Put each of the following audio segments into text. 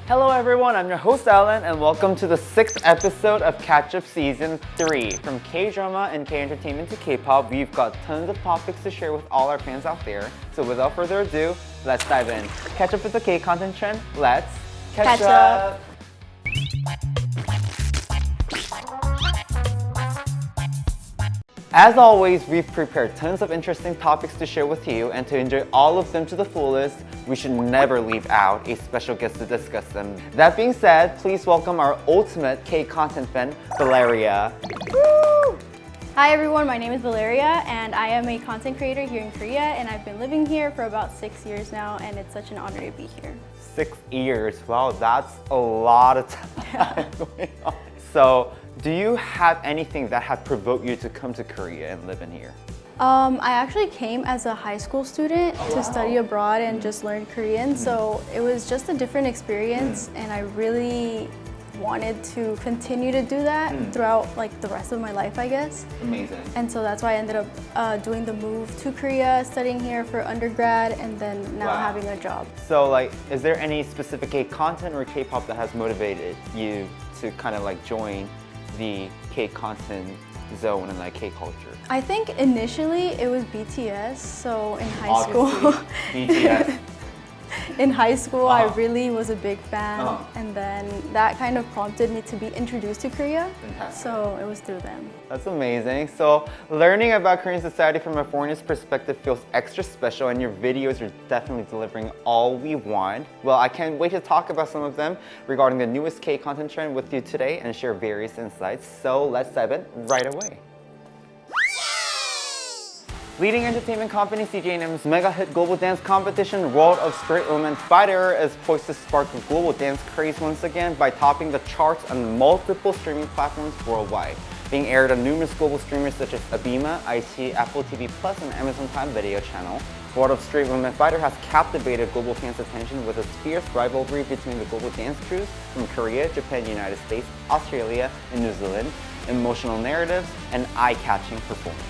Hello everyone, I'm your host Alan and welcome to the 6th episode of Ketchup Season 3. From K-drama and K-entertainment to K-pop, we've got tons of topics to share with all our fans out there. So without further ado, let's dive in. Catch up with the K-content trend, let's catch up! As always, we've prepared tons of interesting topics to share with you, and to enjoy all of them to the fullest, we should never leave out a special guest to discuss them. That being said, please welcome our ultimate K-content fan, Valeria. Woo! Hi everyone, my name is Valeria and I am a content creator here in Korea, and I've been living here for about 6 years now, and it's such an honor to be here. 6 years, wow, that's a lot of time going on. So, do you have anything that had provoked you to come to Korea and live in here? I actually came as a high school student to study abroad and just learn Korean, so it was just a different experience, and I really wanted to continue to do that throughout like the rest of my life, I guess. Amazing. And so that's why I ended up doing the move to Korea, studying here for undergrad, and then now having a job. So like, is there any specific K-content or K-pop that has motivated you to kind of like join the K-content zone and like K-culture? I think initially it was BTS, so in high school. BTS. In high school, I really was a big fan, and then that kind of prompted me to be introduced to Korea. Fantastic. So it was through them. That's amazing. So learning about Korean society from a foreigner's perspective feels extra special, and your videos are definitely delivering all we want. Well, I can't wait to talk about some of them regarding the newest K-content trend with you today and share various insights. So let's dive in right away. Leading entertainment company CJNM's mega hit global dance competition, World of Straight Women Fighter, is poised to spark a global dance craze once again by topping the charts on multiple streaming platforms worldwide. Being aired on numerous global streamers such as Abima, iQIYI, Apple TV Plus, and Amazon Prime Video channel, World of Straight Women Fighter has captivated global fans' attention with its fierce rivalry between the global dance crews from Korea, Japan, United States, Australia, and New Zealand, emotional narratives, and eye-catching performances.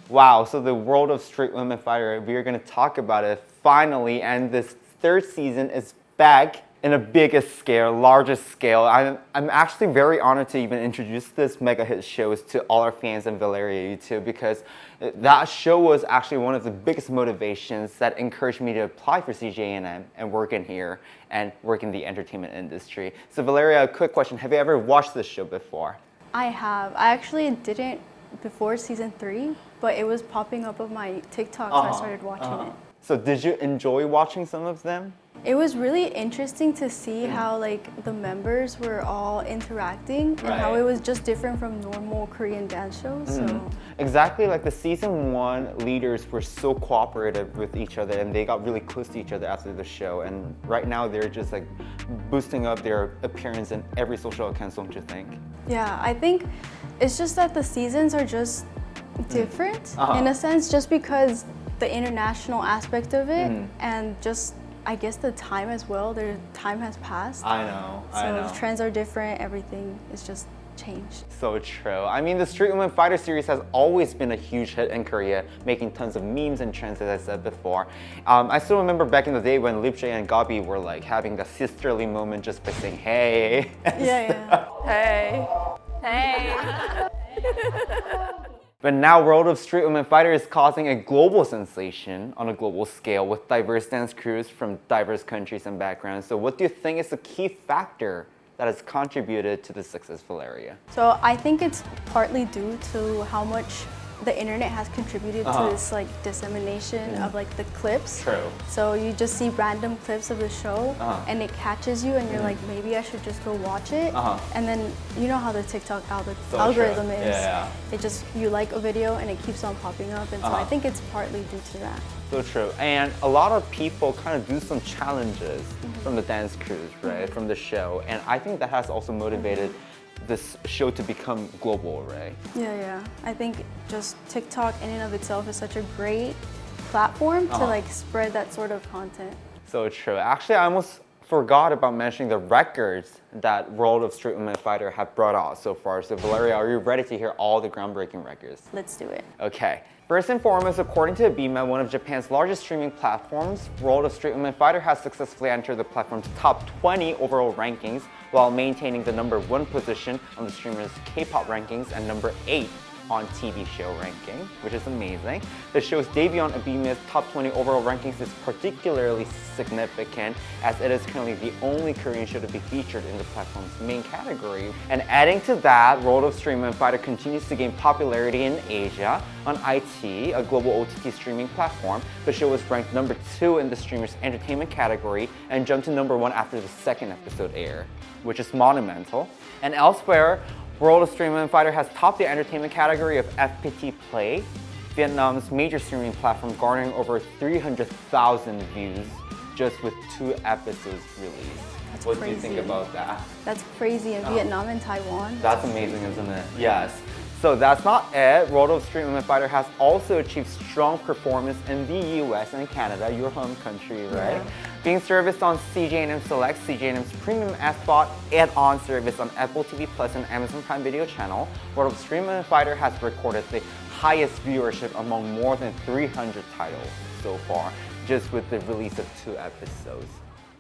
Wow, so the World of Straight Women Fighter, we are going to talk about it finally, and this 3rd season is back in a biggest scale, largest scale. I'm actually very honored to even introduce this mega hit shows to all our fans and Valeria, you too, because that show was actually one of the biggest motivations that encouraged me to apply for CJNM and work in here and work in the entertainment industry. So Valeria, a quick question, have you ever watched this show before? I have. I actually didn't before season 3, but it was popping up on my TikTok, so I started watching it. So did you enjoy watching some of them? It was really interesting to see how like the members were all interacting and how it was just different from normal Korean dance shows. So. Exactly, like the season 1 leaders were so cooperative with each other, and they got really close to each other after the show, and right now they're just like boosting up their appearance in every social account, don't you think? Yeah, I think it's just that the seasons are just different in a sense, just because the international aspect of it and just I guess the time as well, the time has passed. I know. So the trends are different, everything is just changed. So true. I mean, the Street Women Fighter series has always been a huge hit in Korea, making tons of memes and trends, as I said before. I still remember back in the day when Lip Jae and Gabi were like having the sisterly moment just by saying, hey. Yeah. Hey. Hey. But now World of Street Women Fighter is causing a global sensation on a global scale with diverse dance crews from diverse countries and backgrounds. So what do you think is the key factor that has contributed to the successful area? So I think it's partly due to how much the internet has contributed to this like dissemination of like the clips. True. So you just see random clips of the show and it catches you and you're like, maybe I should just go watch it. And then you know how the TikTok algorithm is. Yeah. It just, you like a video and it keeps on popping up, and so I think it's partly due to that. So true. And a lot of people kind of do some challenges from the dance crews, right? From the show. And I think that has also motivated this show to become global, right? Yeah. I think just TikTok in and of itself is such a great platform to like spread that sort of content. So true. Actually, I almost forgot about mentioning the records that World of Street Women Fighter have brought out so far. So Valeria, are you ready to hear all the groundbreaking records? Let's do it. Okay. First and foremost, according to Abima, one of Japan's largest streaming platforms, World of Street Women Fighter has successfully entered the platform's top 20 overall rankings while maintaining the #1 position on the streamer's K-pop rankings and #8 on TV show ranking, which is amazing. The show's debut on Abima's top 20 overall rankings is particularly significant as it is currently the only Korean show to be featured in the platform's main category. And adding to that, World of Street Women Fighter continues to gain popularity in Asia. On IT, a global OTT streaming platform, the show was ranked #2 in the streamer's entertainment category and jumped to #1 after the second episode aired, which is monumental. And elsewhere, World of Street Women Fighter has topped the entertainment category of FPT Play, Vietnam's major streaming platform, garnering over 300,000 views just with 2 episodes released. That's what crazy. do you think about that? That's crazy in Vietnam and Taiwan. That's amazing, isn't it? Yes. So that's not it. World of Street Women Fighter has also achieved strong performance in the US and Canada, your home country, right? Being serviced on CJ&M Select, CJ&M's premium SVOD add-on service on Apple TV Plus and Amazon Prime Video channel, World of Street Women Fighter has recorded the highest viewership among more than 300 titles so far, just with the release of 2 episodes.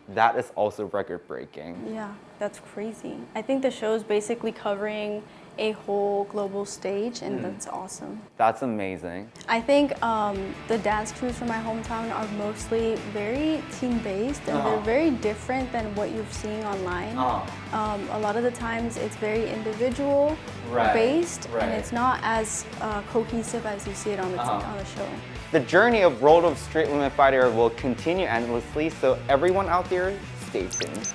That is also record-breaking. Yeah, that's crazy. I think the show is basically covering a whole global stage, and that's awesome. That's amazing. I think the dance crews from my hometown are mostly very team-based, and they're very different than what you've seen online. A lot of the times, it's very individual-based, and it's not as cohesive as you see it on the show. The journey of World of Street Women Fighter will continue endlessly, so everyone out there, stay tuned.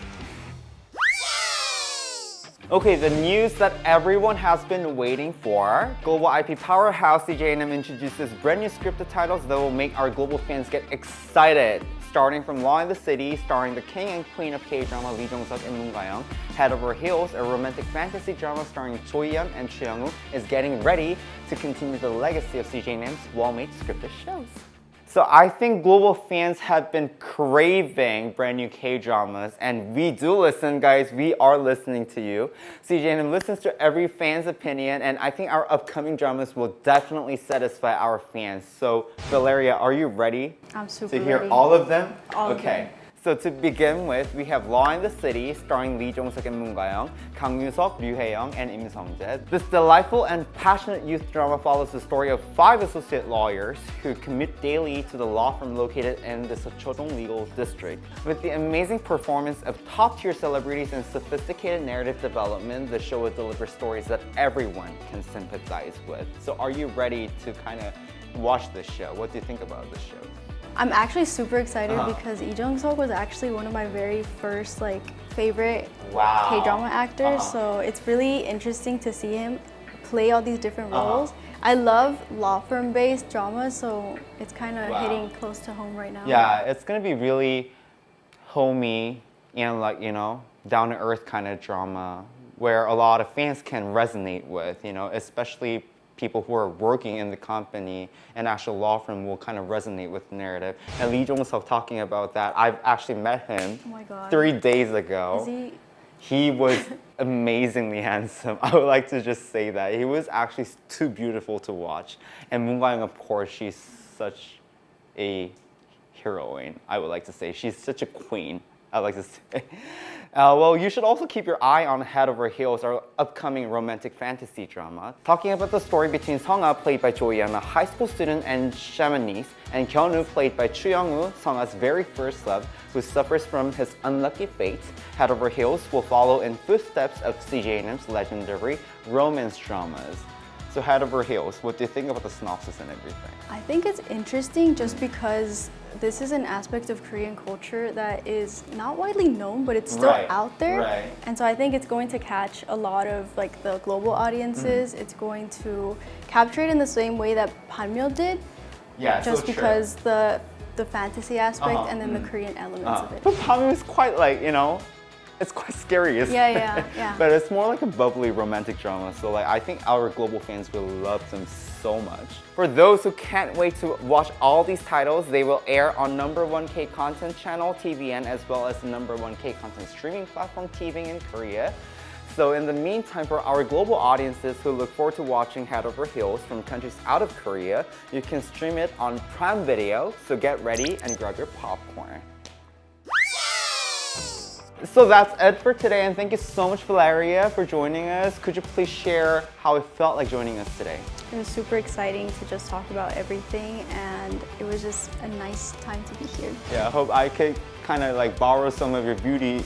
Okay, the news that everyone has been waiting for. Global IP powerhouse CJ&M introduces brand new scripted titles that will make our global fans get excited. Starting from Law in the City, starring the king and queen of K-drama Lee Jong-suk and Moon Ga-young, Head Over Heels, a romantic fantasy drama starring Choi Yeon and Choi Young-woo, is getting ready to continue the legacy of CJ&M's well-made scripted shows. So I think global fans have been craving brand new K-dramas, and we do listen, guys. We are listening to you. CJ&M listens to every fan's opinion, and I think our upcoming dramas will definitely satisfy our fans. So Valeria, are you ready? I'm super to hear ready. all of them? All of okay. them. So to begin with, we have Law in the City, starring Lee Jong-suk and Moon Ga-young, Kang Yoo-seok, Ryu Hae-young, and Im Sung-jae. This delightful and passionate youth drama follows the story of 5 associate lawyers who commute daily to the law firm located in the Sotchodong legal district. With the amazing performance of top-tier celebrities and sophisticated narrative development, the show will deliver stories that everyone can sympathize with. So are you ready to kind of watch this show? What do you think about this show? I'm actually super excited because Lee Jong-suk was actually one of my very first favorite K-drama actors. So it's really interesting to see him play all these different roles. I love law firm-based dramas, so it's kind of hitting close to home right now. Yeah, it's gonna be really homey and down-to-earth kind of drama where a lot of fans can resonate with, especially people who are working in the company and actual law firm will kind of resonate with the narrative. And Lee Jong-suk talking about that, I've actually met him 3 days ago. Is he? He was amazingly handsome. I would like to just say that. He was actually too beautiful to watch. And Moon Ga-young, of course, she's such a heroine, I would like to say. She's such a queen, I like to say. Well, you should also keep your eye on Head Over Heels, our upcoming romantic fantasy drama. Talking about the story between Sung-ah, played by Choi Yeon, a high school student and shamanese, and Kyun-woo, played by Choo Young-woo, Sung-ah's very first love, who suffers from his unlucky fate. Head Over Heels will follow in footsteps of CJ&M's legendary romance dramas. So Head Over Heels, what do you think about the synopsis and everything? I think it's interesting just because this is an aspect of Korean culture that is not widely known, but it's still out there. And so I think it's going to catch a lot of the global audiences. It's going to capture it in the same way that Panmyo did. Yeah, just so because the fantasy aspect and then the Korean elements of it. But Panmyo is quite it's quite scary, isn't it? Yeah. But it's more like a bubbly romantic drama. So I think our global fans will love them so much. For those who can't wait to watch all these titles, they will air on #1 K content channel TVN as well as the #1 K content streaming platform TVN in Korea. So in the meantime, for our global audiences who look forward to watching Head Over Heels from countries out of Korea, you can stream it on Prime Video, so get ready and grab your popcorn. So that's it for today, and thank you so much, Valeria, for joining us. Could you please share how it felt like joining us today? It was super exciting to just talk about everything, and it was just a nice time to be here. Yeah, I hope I could kind of like borrow some of your beauty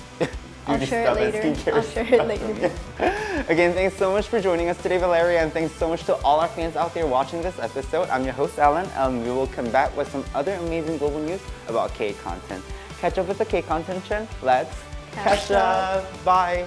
I'll share it later. I'll share it later. Again, thanks so much for joining us today, Valeria, and thanks so much to all our fans out there watching this episode. I'm your host, Alan, and we will come back with some other amazing global news about K content. Catch up with the K content trend. Let's catch up. Bye.